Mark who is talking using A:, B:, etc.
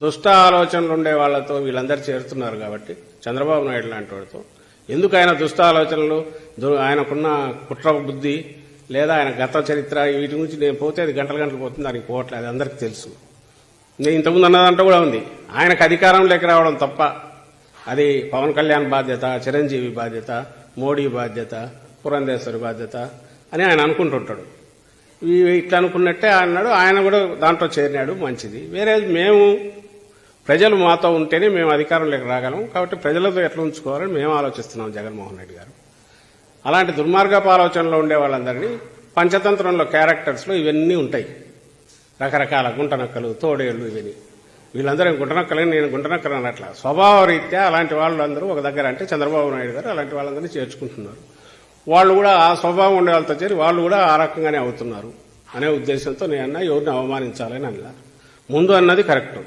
A: దుష్ట ఆలోచనలు ఉండే వాళ్లతో వీళ్ళందరూ చేరుతున్నారు కాబట్టి చంద్రబాబు నాయుడు లాంటి వాడితో ఎందుకు ఆయన దుష్ట ఆలోచనలు, ఆయనకున్న కుట్ర బుద్ధి లేదా ఆయన గత చరిత్ర వీటి గురించి నేను పోతే అది గంటలు పోతుంది, దానికి పోవట్లేదు, అది అందరికీ తెలుసు. నేను ఇంతకుముందు అన్నదంటూ కూడా ఉంది, ఆయనకు అధికారంలోకి రావడం తప్ప అది పవన్ కళ్యాణ్ బాధ్యత, చిరంజీవి బాధ్యత, మోడీ బాధ్యత, పురంధేశ్వరి బాధ్యత అని ఆయన అనుకుంటుంటాడు. ఇట్లా అనుకున్నట్టే అన్నాడు, ఆయన కూడా దాంట్లో చేరినాడు, మంచిది. వేరే మేము ప్రజలు మాతో ఉంటేనే మేము అధికారంలోకి రాగలం, కాబట్టి ప్రజలతో ఎట్లా ఉంచుకోవాలని మేము ఆలోచిస్తున్నాం జగన్మోహన్ రెడ్డి గారు. అలాంటి దుర్మార్గపు ఆలోచనలో ఉండే వాళ్ళందరినీ పంచతంత్రంలో క్యారెక్టర్స్లో ఇవన్నీ ఉంటాయి, రకరకాల గుంటనక్కలు, తోడేళ్లు, ఇవన్నీ. వీళ్ళందరూ గుంటనక్కలని నేను గుంటనక్కలు అన్నట్ల స్వభావ రీత్యా అలాంటి వాళ్ళందరూ ఒక దగ్గర, అంటే చంద్రబాబు నాయుడు గారు అలాంటి వాళ్ళందరినీ చేర్చుకుంటున్నారు. వాళ్ళు కూడా ఆ స్వభావం ఉండే వాళ్ళతో చేరి వాళ్ళు కూడా ఆ రకంగానే అవుతున్నారు అనే ఉద్దేశంతో నేను ఎవరిని అవమానించాలని అన్నా. ముందు అన్నది కరెక్ట్.